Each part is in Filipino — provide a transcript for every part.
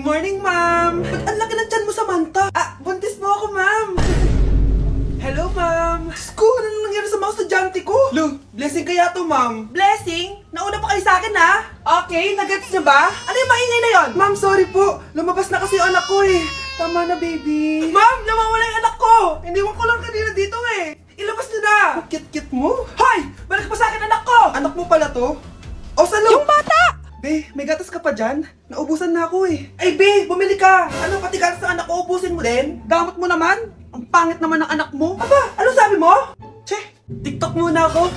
morning, ma'am! Ba't ang laki ng tiyan mo, Samantha? Buntis mo ako, ma'am! Hello, ma'am! Sko, ano nangyari sa mga estudyante ko? Lo, blessing kaya to, ma'am. Blessing? Nauna pa kayo sa akin, ha? Okay, nagets niyo ba? Ano yung maingay na yon? Ma'am, sorry po. Lumabas na kasi yung anak ko, eh. Tama na, baby. Ma'am, nawawala yung anak ko! Iniwan ko lang kanina dito, eh. Ilabas niyo na! Ang kit-kit mo? Hoy! Balik pa sa akin, anak ko! Anak mo pala to? O, salo! Yung bata! Be, may gatas ka pa dyan? Naubusan na ako eh. Ay, Be, bumili ka! Ano, pati gatas ng anak ko, ubusin mo din? Gamot mo naman? Ang pangit naman ng anak mo. Aba, ano sabi mo? Che, TikTok muna ako.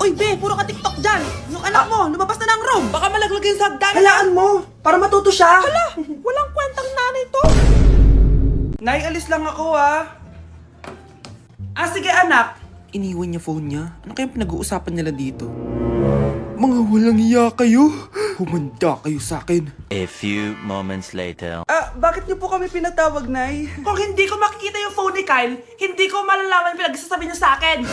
Uy, Be, puro ka TikTok dyan. Yung anak mo, lumabas na ng room. Baka malaglag yung sa hagdan. Halaan mo, para matuto siya. Hala, walang kwentang nanay to. Nay, alis lang ako sige anak. Iniwan niya phone niya. Ano kayang pinag-uusapan nila dito? Mga walang iya kayo. Humanda kayo sa akin. A few moments later. Bakit niyo po kami pinatawag, Nay? Kung hindi ko makikita yung phone ni Kyle, hindi ko malalaman pinagsasabi niyo sa akin.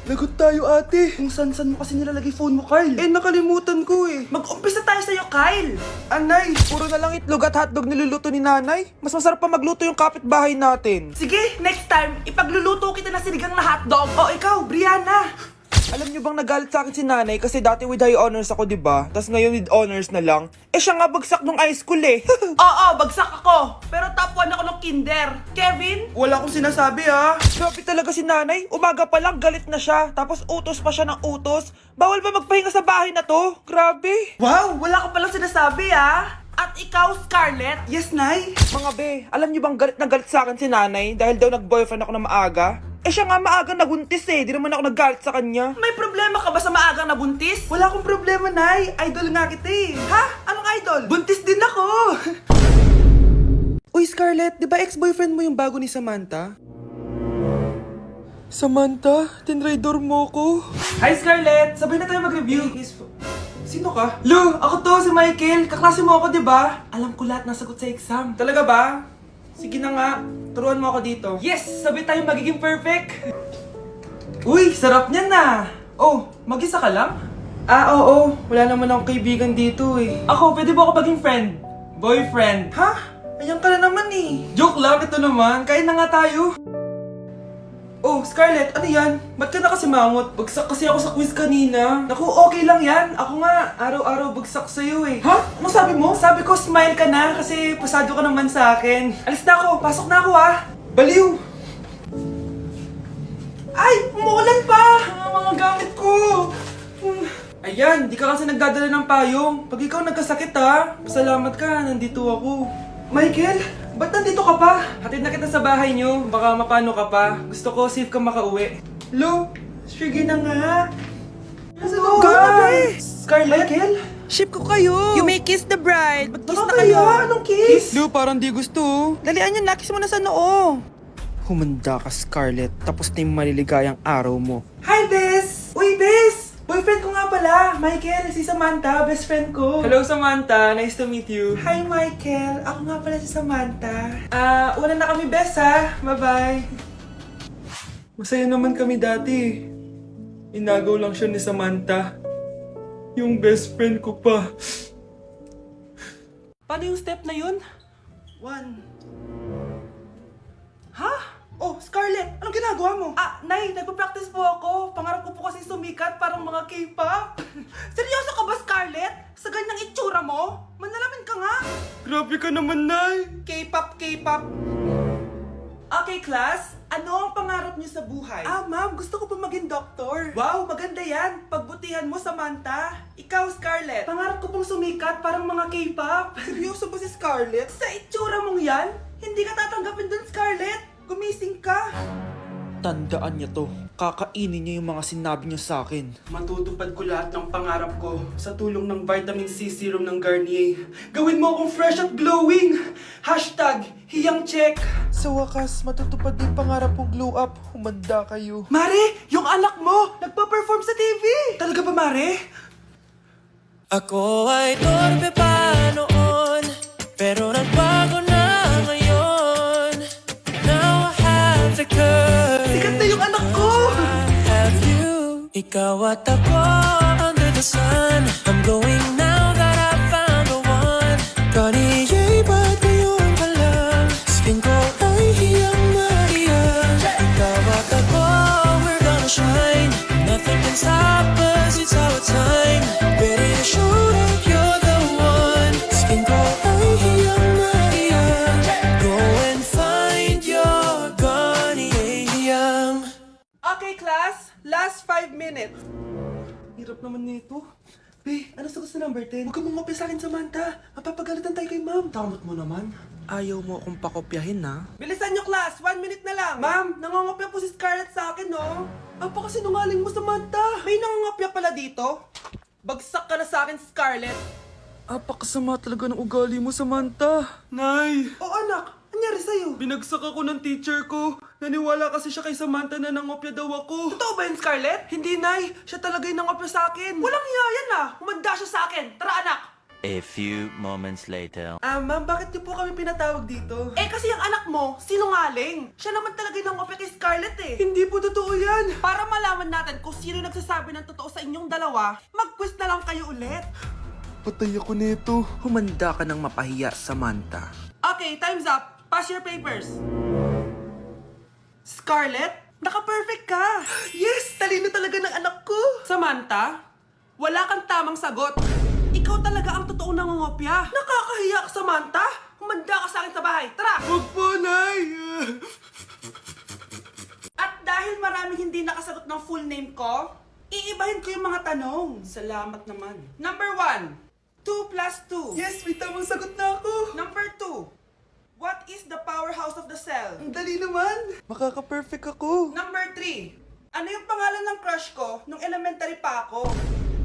Lagot tayo, ate. Kung san-san mo kasi nilalagay phone mo, Kyle. Nakalimutan ko eh. Mag-umpisa tayo sa'yo, Kyle. Anay, puro na lang itlog at hotdog niluluto ni nanay. Mas masarap pa magluto yung kapitbahay natin. Sige, next time, ipagluluto kita na sinigang na hotdog. O ikaw, Brianna. Alam niyo bang nagalit sa akin si nanay kasi dati with high honors ako, diba? Tapos ngayon with honors na lang. Siya nga bagsak nung high school eh. Oo, bagsak ako. Pero top 1 ako ng kinder. Kevin? Wala akong sinasabi Grabe talaga si nanay. Umaga pa lang galit na siya. Tapos utos pa siya ng utos. Bawal ba magpahinga sa bahay na to? Grabe. Wow, wala ka palang sinasabi At ikaw, Scarlett? Yes, Nay. Mga be, alam niyo bang galit na galit sa akin si nanay dahil daw nag-boyfriend ako na maaga? Siya nga maagang nabuntis Di naman ako naggalit sa kanya. May problema ka ba sa maagang nabuntis? Wala akong problema, Nay. Idol nga kita Ha? Anong idol? Buntis din ako. Uy, Scarlett, di ba ex-boyfriend mo yung bago ni Samantha? Samantha, tinraidor mo ko. Hi, Scarlett! Sabay na tayo mag-review. Sino ka? Lu, ako to, si Michael. Kaklase mo ako, di ba? Alam ko lahat ng sagot sa exam. Talaga ba? Sige na nga, turuan mo ako dito. Yes! Sabi tayo magiging perfect! Uy, sarap niyan Oh, mag-isa ka lang? Oo. Wala naman akong kaibigan dito Ako, pwede ba ako maging friend? Boyfriend? Ha? Ayan ka na naman Joke lang, ito naman. Kain na nga tayo. Oh, Scarlett, ano yan? Ba't ka na kasi mangot? Bagsak kasi ako sa quiz kanina. Naku, okay lang yan. Ako nga, araw-araw bagsak sa'yo Ha? Ano sabi mo? Sabi ko, smile ka na kasi pasado ka naman sa akin. Alis na ako, pasok na ako Baliw! Ay, umuulan pa! Mga gamit ko! Ayan, di ka kasi nagdadala ng payong. Pag ikaw nagkasakit pasalamat ka, nandito ako. Michael, ba't nandito ka pa? Hatid na kita sa bahay niyo, baka mapano ka pa. Gusto ko safe ka makauwi. Lo, sige na nga. Go na, Scarlett? Michael? Ship ko kayo. You may kiss the bride. Mag-kiss na kayo. Anong kiss? Lo, parang di gusto. Dalian yan, nakis mo na sa noo. Humanda ka, Scarlett. Tapos na yung maliligayang araw mo. Hi, Bes! Uy, Bes! Boyfriend ko nga pala, Michael, si Samantha, best friend ko. Hello, Samantha. Nice to meet you. Hi, Michael. Ako nga pala si Samantha. Una na kami, best Bye-bye. Masaya naman kami dati. Inagaw lang siya ni Samantha. Yung best friend ko pa. Paano yung step na yun? 1. Ha? Oh, Scarlett, anong ginagawa mo? Nay, nagpa-practice po ako. Pangarap ko po kasi sumikat parang mga K-pop. Seryoso ka ba, Scarlett? Sa ganyang itsura mo? Manalamin ka nga. Grabe ka naman, Nay. K-pop. Okay, class. Ano ang pangarap niyo sa buhay? Ma'am, gusto ko pa maging doktor. Wow, maganda yan. Pagbutihan mo, Samantha. Ikaw, Scarlett. Pangarap ko pong sumikat parang mga K-pop. Seryoso ba si Scarlett? Sa itsura mong yan, hindi ka tatanggapin dun, Scarlett. Gumising ka! Tandaan niya to. Kakainin niya yung mga sinabi niya sa akin. Matutupad ko lahat ng pangarap ko sa tulong ng vitamin C serum ng Garnier. Gawin mo akong fresh at glowing! #hiyangcheck. Sa wakas, matutupad din pangarap kong glow up. Humanda kayo. Mare! Yung anak mo! Nagpa-perform sa TV! Talaga ba, Mare? Ako ay torpe pa noon, pero nagbago na ngayon. Now I have the courage. Sikat na yung anak ko! I have you. Ikaw at ako under the sun. I'm going now. 5 minutes. Hirap naman nito. Be, ano sagot sa number 10? Huwag ka mong sa akin, Samantha. Mapapagalitan tayo kay ma'am. Tamot mo naman. Ayaw mo akong pakopyahin, ha? Bilisan nyo, class! 1 minute na lang! Ma'am, nangongopya po si Scarlett sa akin, no? Apakasinungaling mo, Samantha! May nangongopya pala dito? Bagsak ka na sa akin, Scarlett! Apakasama talaga ng ugali mo, Samantha. Nay! O anak, anyari sa'yo? Binagsak ako ng teacher ko. Naniwala kasi siya kay Samantha na nangopya daw ako. Totoo ba yun, Scarlett? Hindi, Nay. Siya talaga yung nangopya sa akin. Walang iya yan, ah! Humanda siya sa akin! Tara, anak! A few moments later. Ma'am, bakit niyo po kami pinatawag dito? Eh, kasi yung anak mo, sinungaling. Siya naman talaga yung nangopya kay Scarlett eh. Hindi po totoo yan. Para malaman natin kung sino nagsasabi ng totoo sa inyong dalawa, mag-quiz na lang kayo ulit. Patay ako nito. Humanda ka ng mapahiya, Samantha. Okay, time's up. Pass your papers. Scarlett, naka-perfect ka. Yes, talino talaga ng anak ko. Samantha, wala kang tamang sagot. Ikaw talaga ang totoong nangongopya. Nakakahiya ka, Samantha. Humanda ka sa akin sa bahay. Tara! Huwag po, Nay! At dahil maraming hindi nakasagot ng full name ko, iibahin ko yung mga tanong. Salamat naman. Number 1, 2 plus 2. Yes, may tamang sagot na ako. Number 2, what is the powerhouse of the cell? Ang dali naman. Makaka-perfect ako. Number 3, ano yung pangalan ng crush ko nung elementary pa ako?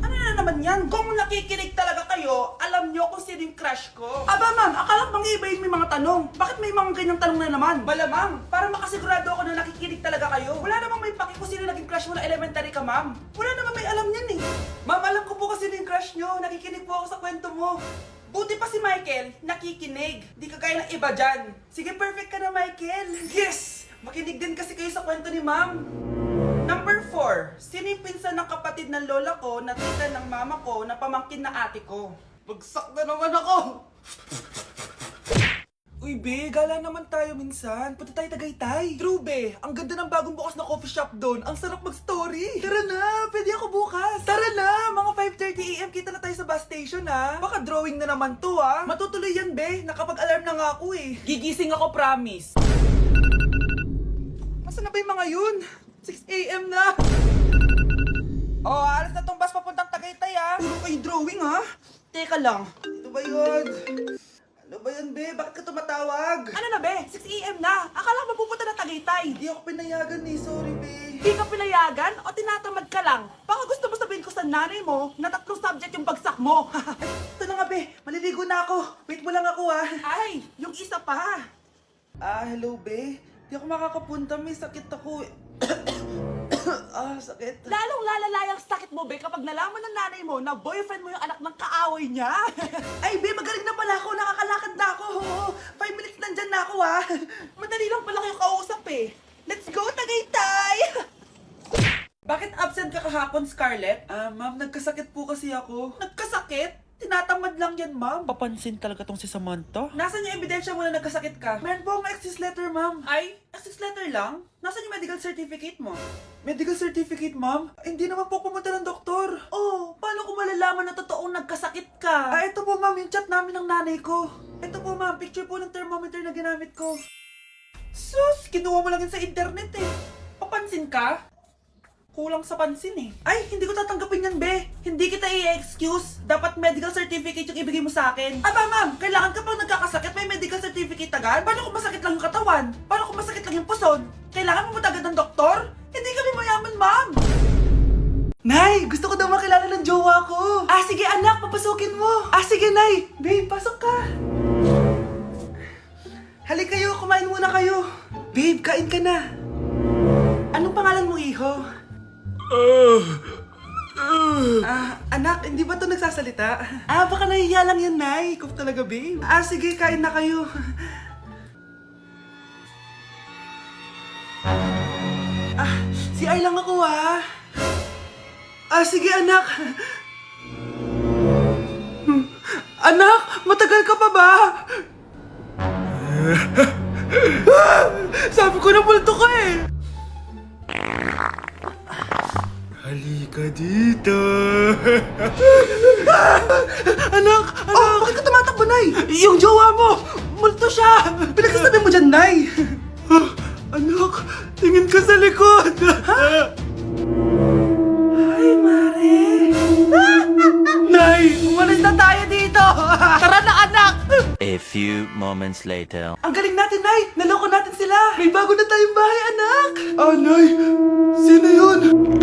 Ano na naman yan? Kung nakikinig talaga kayo, alam nyo kung sino yung crush ko. Aba ma'am, akala bang iibahin may mga tanong? Bakit may mga ganyang tanong na naman? Malamang, para makasigurado ako na nakikinig talaga kayo. Wala namang may paki kung sino naging crush mo na elementary ka, ma'am. Wala namang may alam yan eh. Ma'am, alam ko po kasi sino yung crush nyo. Nakikinig po ako sa kwento mo. Buti pa si Michael, nakikinig. Di kagaya ng iba dyan. Sige, perfect ka na, Michael. Yes! Makinig din kasi kayo sa kwento ni ma'am. Number 4, sino yung pinsan ng kapatid ng lola ko na tita ng mama ko na pamangkin na ate ko? Bagsak na naman ako! Uy, be, gala naman tayo minsan. Punta tayo Tagaytay. True, be. Ang ganda ng bagong bukas na coffee shop doon. Ang sarap mag-story. Tara na, pwede ako bukas. Tara na, mga 5:30 AM kita na tayo sa bus station, ha? Baka drawing na naman to, ha? Matutuloy yan, be. Nakapag-alarm na nga ako, eh. Gigising ako, promise. Nasaan na ba yung mga yun? 6 AM na! Oh, alas na tong bus papuntang Tagaytay, ha? Puro kayo drawing, ha? Teka lang. Ito ba yun? Ano ba yan, be? Bakit ka tumatawag? Ano na, be? 6 AM na. Akala ko mapupunta na Tagaytay. Hindi ako pinayagan, eh. Sorry, be. Hindi ka pinayagan o tinatamad ka lang? Baka gusto mo sabihin ko sa nanay mo na 3 subject yung bagsak mo. Ito na nga, be. Maliligo na ako. Wait mo lang ako, ha? Ay, yung isa pa. Hello, be. Hindi ako makakapunta. May sakit ako, eh. Sakit. Lalong lalala yung sakit mo, be, kapag nalaman ng nanay mo na boyfriend mo yung anak ng kaaway niya. Ay, be, magaling na pala ako. Nakakalakad na ako. 5 minutes nandyan na ako, ha. Madali lang pala kayo kausap, eh. Let's go, Tagaytay! Bakit absent ka kahapon, Scarlett? Ma'am, nagkasakit po kasi ako. Nagkasakit? Tinatamad lang yan, ma'am. Papansin talaga tong si Samantha. Nasaan yung ebidensya mo na nagkasakit ka? Meron po akong excuse letter, ma'am. Ay, excuse letter lang? Nasaan yung medical certificate mo? Medical certificate, ma'am? Hindi naman po pumunta ng doktor. Oh, paano ko malalaman na totoong nagkasakit ka? Ito po, ma'am, yung chat namin ng nanay ko. Ito po, ma'am, picture po ng thermometer na ginamit ko. Sus, kinuha mo lang yun sa internet eh. Papansin ka? Kulang sa pansin eh. Ay, hindi ko tatanggapin yan, be. Hindi kita i-excuse. Dapat medical certificate yung ibigay mo sa akin. Aba, ma'am, kailangan ka pang nagkakasakit, may medical certificate agad? Paano kung masakit lang yung katawan? Paano kung masakit lang yung puson? Kailangan mo agad ng doktor? Hindi kami mayaman, ma'am. Nay, gusto ko daw makilala ng jowa ko. Sige anak, papasukin mo. Sige, Nay. Babe, pasok ka. Halika kayo, kumain muna kayo. Babe, kain ka na. Anong pangalan mo, iho? Anak, hindi ba ito nagsasalita? Baka nahihiya lang yan, Nay. Ikaw talaga, babe. Sige, kain na kayo. Si Ay lang ako, ha? Sige, anak. Anak, matagal ka pa ba? Sabi ko na multo ka eh. Halika dito. Anak! Bakit ka tumatakbo, Nay? Yung jowa mo! Multo siya! Pinagsasabi mo dyan, Nay! Anak, tingin ka sa likod! A few moments later. Ang galing natin, Nay! Naloko natin sila! May bago na tayong bahay, anak! Ah, Nay! Sino yun?